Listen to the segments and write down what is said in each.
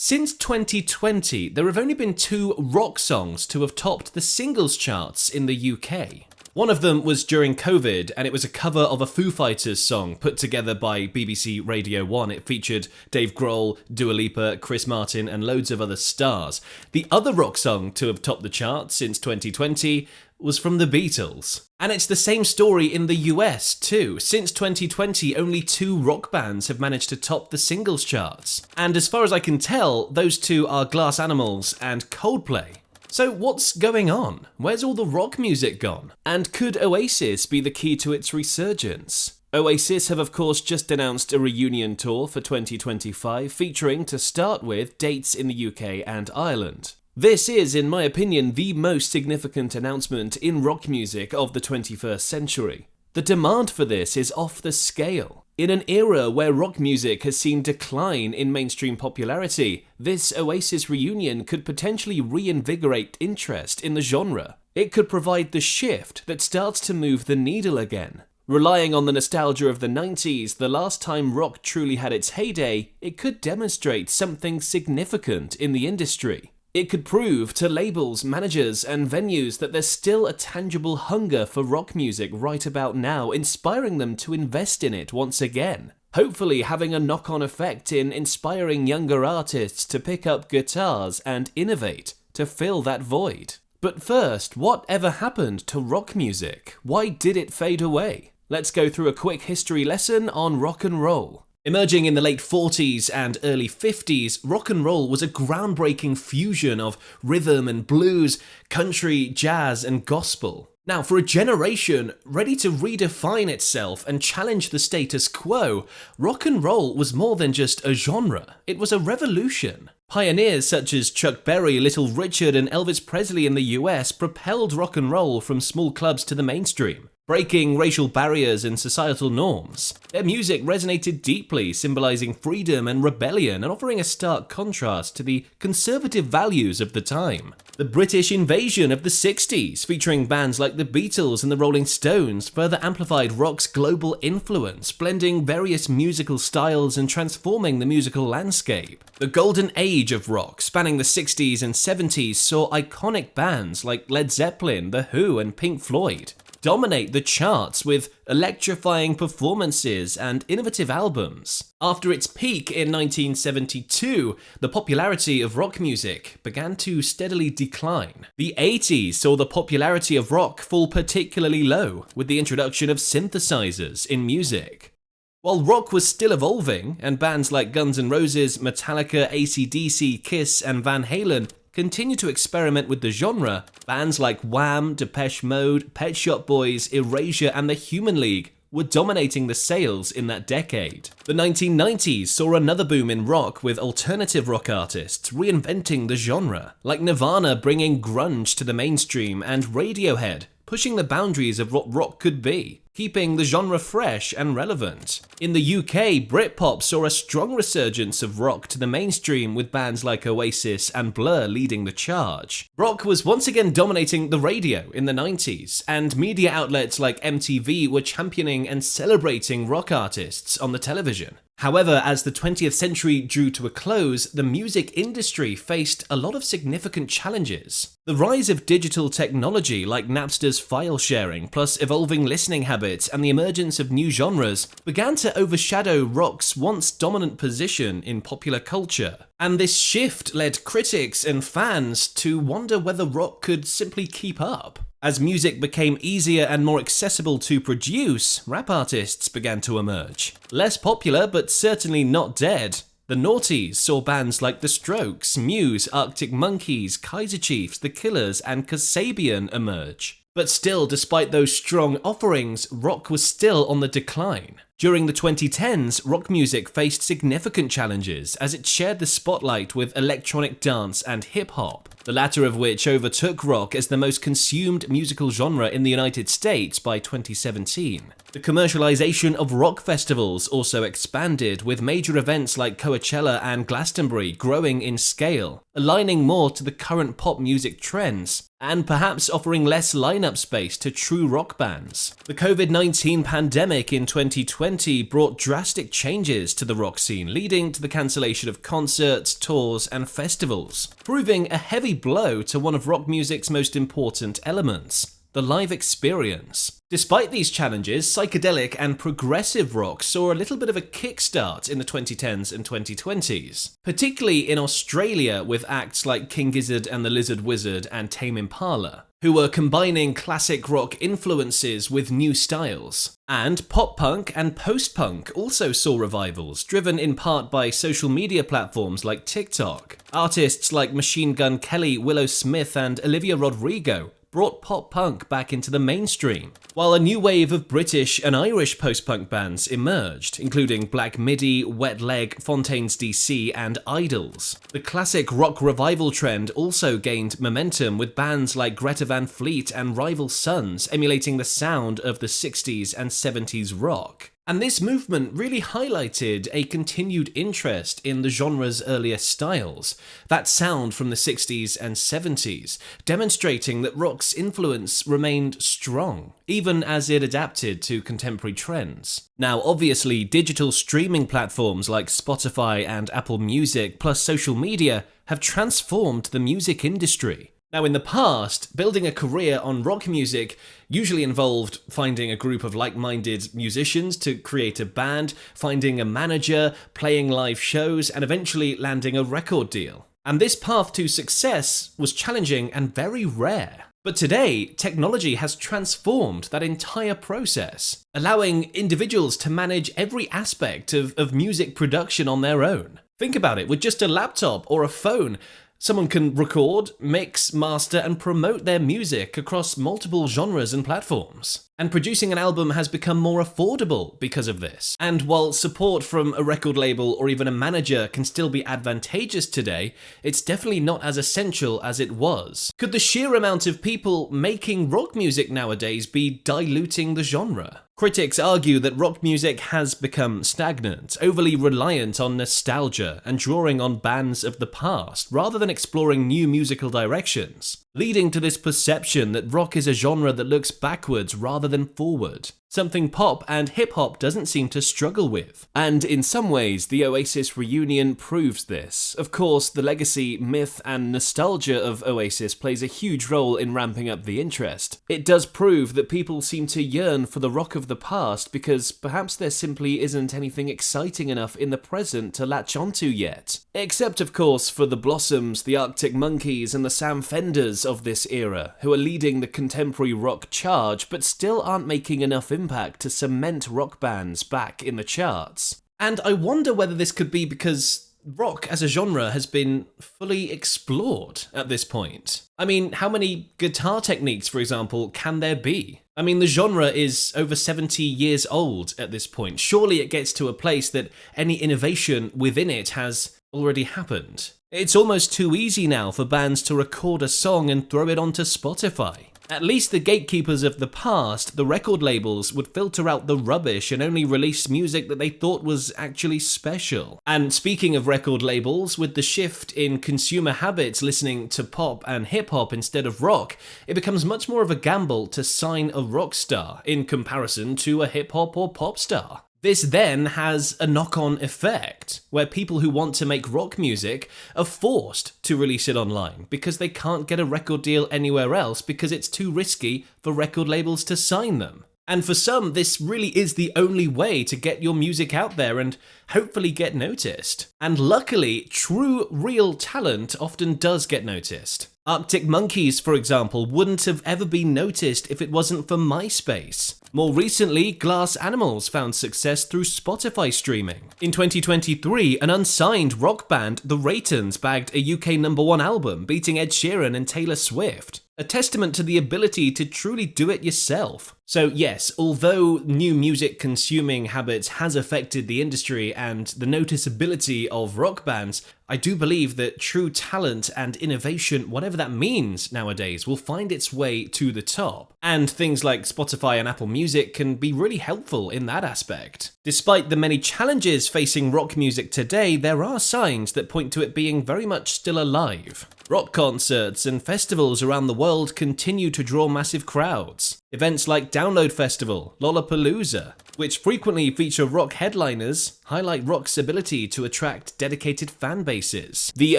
Since 2020, there have only been 2 rock songs to have topped the singles charts in the UK. One of them was during COVID, and it was a cover of a Foo Fighters song put together by BBC Radio 1. It featured Dave Grohl, Dua Lipa, Chris Martin, and loads of other stars. The other rock song to have topped the charts since 2020 was from the Beatles. And it's the same story in the US too. Since 2020, only 2 rock bands have managed to top the singles charts. And as far as I can tell, those 2 are Glass Animals and Coldplay. So what's going on? Where's all the rock music gone? And could Oasis be the key to its resurgence? Oasis have of course just announced a reunion tour for 2025, featuring, to start with, dates in the UK and Ireland. This is, in my opinion, the most significant announcement in rock music of the 21st century. The demand for this is off the scale. In an era where rock music has seen decline in mainstream popularity, this Oasis reunion could potentially reinvigorate interest in the genre. It could provide the shift that starts to move the needle again. Relying on the nostalgia of the 90s, the last time rock truly had its heyday, it could demonstrate something significant in the industry. It could prove to labels, managers, and venues that there's still a tangible hunger for rock music right about now, inspiring them to invest in it once again. Hopefully having a knock-on effect in inspiring younger artists to pick up guitars and innovate to fill that void. But first, what ever happened to rock music? Why did it fade away? Let's go through a quick history lesson on rock and roll. Emerging in the late 40s and early 50s, rock and roll was a groundbreaking fusion of rhythm and blues, country, jazz, and gospel. Now, for a generation ready to redefine itself and challenge the status quo, rock and roll was more than just a genre. It was a revolution. Pioneers such as Chuck Berry, Little Richard, and Elvis Presley in the US propelled rock and roll from small clubs to the mainstream, breaking racial barriers and societal norms. Their music resonated deeply, symbolizing freedom and rebellion and offering a stark contrast to the conservative values of the time. The British invasion of the 60s, featuring bands like the Beatles and the Rolling Stones, further amplified rock's global influence, blending various musical styles and transforming the musical landscape. The golden age of rock, spanning the 60s and 70s, saw iconic bands like Led Zeppelin, The Who, and Pink Floyd dominate the charts with electrifying performances and innovative albums. After its peak in 1972, the popularity of rock music began to steadily decline. The 80s saw the popularity of rock fall particularly low, with the introduction of synthesizers in music. While rock was still evolving, and bands like Guns N' Roses, Metallica, AC/DC, Kiss, and Van Halen continue to experiment with the genre, bands like Wham!, Depeche Mode, Pet Shop Boys, Erasure, and the Human League were dominating the sales in that decade. The 1990s saw another boom in rock, with alternative rock artists reinventing the genre, like Nirvana bringing grunge to the mainstream and Radiohead pushing the boundaries of what rock could be, keeping the genre fresh and relevant. In the UK, Britpop saw a strong resurgence of rock to the mainstream, with bands like Oasis and Blur leading the charge. Rock was once again dominating the radio in the 90s, and media outlets like MTV were championing and celebrating rock artists on the television. However, as the 20th century drew to a close, the music industry faced a lot of significant challenges. The rise of digital technology like Napster's file sharing, plus evolving listening habits and the emergence of new genres, began to overshadow rock's once dominant position in popular culture. And this shift led critics and fans to wonder whether rock could simply keep up. As music became easier and more accessible to produce, rap artists began to emerge. Less popular, but certainly not dead. The noughties saw bands like The Strokes, Muse, Arctic Monkeys, Kaiser Chiefs, The Killers, and Kasabian emerge. But still, despite those strong offerings, rock was still on the decline. During the 2010s, rock music faced significant challenges as it shared the spotlight with electronic dance and hip-hop, the latter of which overtook rock as the most consumed musical genre in the United States by 2017. The commercialization of rock festivals also expanded, with major events like Coachella and Glastonbury growing in scale, aligning more to the current pop music trends, and perhaps offering less lineup space to true rock bands. The COVID-19 pandemic in 2020 2020 brought drastic changes to the rock scene, leading to the cancellation of concerts, tours, and festivals, proving a heavy blow to one of rock music's most important elements: the live experience. Despite these challenges, psychedelic and progressive rock saw a little bit of a kickstart in the 2010s and 2020s, particularly in Australia with acts like King Gizzard and the Lizard Wizard and Tame Impala, who were combining classic rock influences with new styles. And pop-punk and post-punk also saw revivals, driven in part by social media platforms like TikTok. Artists like Machine Gun Kelly, Willow Smith, and Olivia Rodrigo brought pop-punk back into the mainstream, while a new wave of British and Irish post-punk bands emerged, including Black Midi, Wet Leg, Fontaines DC, and Idols. The classic rock revival trend also gained momentum, with bands like Greta Van Fleet and Rival Sons emulating the sound of the 60s and 70s rock. And this movement really highlighted a continued interest in the genre's earlier styles, that sound from the 60s and 70s, demonstrating that rock's influence remained strong, even as it adapted to contemporary trends. Now, obviously, digital streaming platforms like Spotify and Apple Music, plus social media, have transformed the music industry. Now, in the past, building a career on rock music usually involved finding a group of like-minded musicians to create a band, finding a manager, playing live shows, and eventually landing a record deal. And this path to success was challenging and very rare. But today, technology has transformed that entire process, allowing individuals to manage every aspect of music production on their own. Think about it, with just a laptop or a phone, someone can record, mix, master, and promote their music across multiple genres and platforms. And producing an album has become more affordable because of this. And while support from a record label or even a manager can still be advantageous today, it's definitely not as essential as it was. Could the sheer amount of people making rock music nowadays be diluting the genre? Critics argue that rock music has become stagnant, overly reliant on nostalgia and drawing on bands of the past, rather than exploring new musical directions, leading to this perception that rock is a genre that looks backwards rather than forward, something pop and hip-hop doesn't seem to struggle with. And in some ways, the Oasis reunion proves this. Of course, the legacy, myth, and nostalgia of Oasis plays a huge role in ramping up the interest. It does prove that people seem to yearn for the rock of the past because perhaps there simply isn't anything exciting enough in the present to latch onto yet. Except, of course, for the Blossoms, the Arctic Monkeys, and the Sam Fenders of this era, who are leading the contemporary rock charge but still aren't making enough impact to cement rock bands back in the charts. And I wonder whether this could be because rock as a genre has been fully explored at this point. I mean, how many guitar techniques, for example, can there be? I mean, the genre is over 70 years old at this point. Surely it gets to a place that any innovation within it has already happened. It's almost too easy now for bands to record a song and throw it onto Spotify. At least the gatekeepers of the past, the record labels, would filter out the rubbish and only release music that they thought was actually special. And speaking of record labels, with the shift in consumer habits listening to pop and hip-hop instead of rock, it becomes much more of a gamble to sign a rock star in comparison to a hip-hop or pop star. This then has a knock-on effect, where people who want to make rock music are forced to release it online because they can't get a record deal anywhere else because it's too risky for record labels to sign them. And for some, this really is the only way to get your music out there and hopefully get noticed. And luckily, true, real talent often does get noticed. Arctic Monkeys, for example, wouldn't have ever been noticed if it wasn't for MySpace. More recently, Glass Animals found success through Spotify streaming. In 2023, an unsigned rock band, The Raytons, bagged a UK #1 album, beating Ed Sheeran and Taylor Swift. A testament to the ability to truly do it yourself. So yes, although new music consuming habits has affected the industry and the noticeability of rock bands, I do believe that true talent and innovation, whatever that means nowadays, will find its way to the top. And things like Spotify and Apple Music can be really helpful in that aspect. Despite the many challenges facing rock music today, there are signs that point to it being very much still alive. Rock concerts and festivals around the world continue to draw massive crowds. Events like Download Festival, Lollapalooza, which frequently feature rock headliners, highlight rock's ability to attract dedicated fan bases. The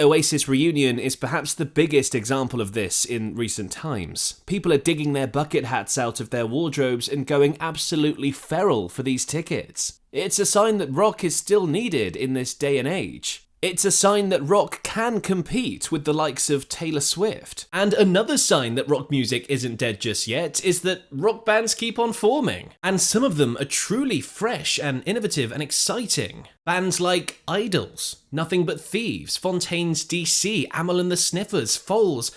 Oasis reunion is perhaps the biggest example of this in recent times. People are digging their bucket hats out of their wardrobes and going absolutely feral for these tickets. It's a sign that rock is still needed in this day and age. It's a sign that rock can compete with the likes of Taylor Swift. And another sign that rock music isn't dead just yet is that rock bands keep on forming. And some of them are truly fresh and innovative and exciting. Bands like Idols, Nothing But Thieves, Fontaine's DC, Amyl and the Sniffers, Foals,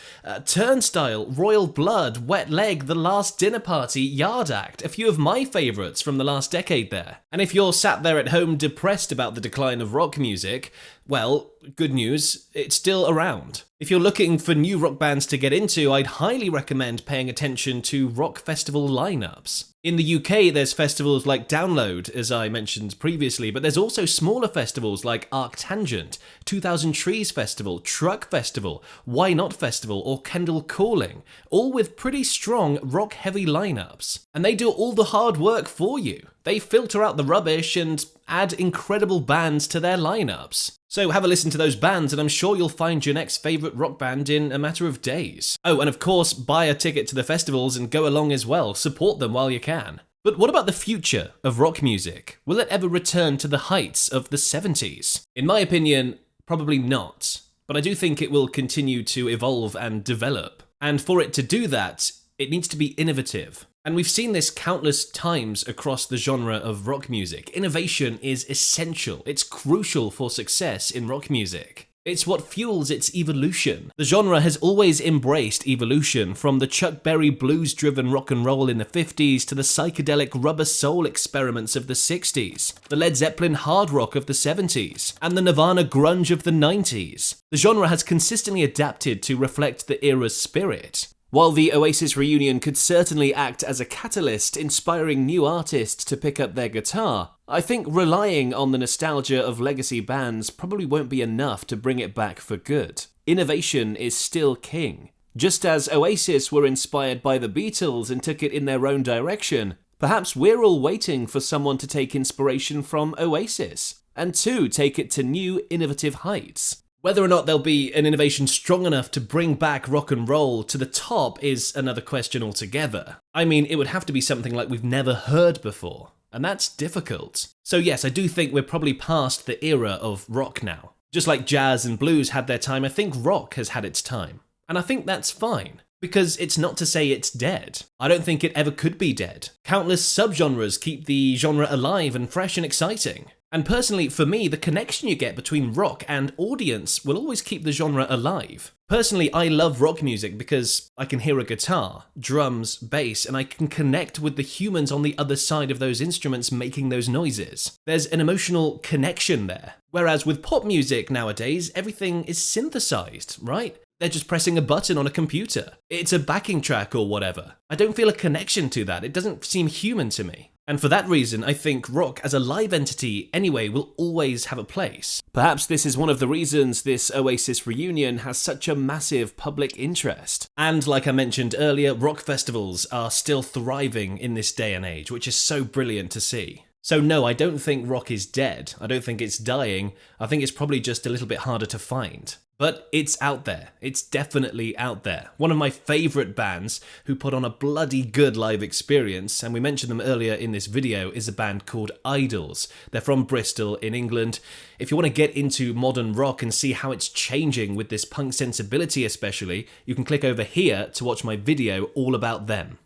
Turnstile, Royal Blood, Wet Leg, The Last Dinner Party, Yard Act, a few of my favourites from the last decade there. And if you're sat there at home depressed about the decline of rock music, well, good news, it's still around. If you're looking for new rock bands to get into, I'd highly recommend paying attention to rock festival lineups. In the UK, there's festivals like Download, as I mentioned previously, but there's also smaller festivals like Arctangent, 2000 Trees Festival, Truck Festival, Why Not Festival, or Kendall Calling, all with pretty strong rock-heavy lineups. And they do all the hard work for you. They filter out the rubbish and add incredible bands to their lineups. So have a listen to those bands and I'm sure you'll find your next favourite rock band in a matter of days. Oh, and of course, buy a ticket to the festivals and go along as well. Support them while you can. But what about the future of rock music? Will it ever return to the heights of the 70s? In my opinion, probably not. But I do think it will continue to evolve and develop. And for it to do that, it needs to be innovative. And we've seen this countless times across the genre of rock music. Innovation is essential. It's crucial for success in rock music. It's what fuels its evolution. The genre has always embraced evolution, from the Chuck Berry blues-driven rock and roll in the 50s to the psychedelic rubber soul experiments of the 60s, the Led Zeppelin hard rock of the 70s, and the Nirvana grunge of the 90s. The genre has consistently adapted to reflect the era's spirit. While the Oasis reunion could certainly act as a catalyst, inspiring new artists to pick up their guitar, I think relying on the nostalgia of legacy bands probably won't be enough to bring it back for good. Innovation is still king. Just as Oasis were inspired by the Beatles and took it in their own direction, perhaps we're all waiting for someone to take inspiration from Oasis, and to take it to new, innovative heights. Whether or not there'll be an innovation strong enough to bring back rock and roll to the top is another question altogether. I mean, it would have to be something like we've never heard before, and that's difficult. So yes, I do think we're probably past the era of rock now. Just like jazz and blues had their time, I think rock has had its time. And I think that's fine, because it's not to say it's dead. I don't think it ever could be dead. Countless subgenres keep the genre alive and fresh and exciting. And personally, for me, the connection you get between rock and audience will always keep the genre alive. Personally, I love rock music because I can hear a guitar, drums, bass, and I can connect with the humans on the other side of those instruments making those noises. There's an emotional connection there. Whereas with pop music nowadays, everything is synthesized, right? They're just pressing a button on a computer. It's a backing track or whatever. I don't feel a connection to that. It doesn't seem human to me. And for that reason, I think rock as a live entity anyway will always have a place. Perhaps this is one of the reasons this Oasis reunion has such a massive public interest. And like I mentioned earlier, rock festivals are still thriving in this day and age, which is so brilliant to see. So no, I don't think rock is dead. I don't think it's dying. I think it's probably just a little bit harder to find. But it's out there. It's definitely out there. One of my favourite bands who put on a bloody good live experience, and we mentioned them earlier in this video, is a band called Idols. They're from Bristol in England. If you want to get into modern rock and see how it's changing with this punk sensibility especially, you can click over here to watch my video all about them.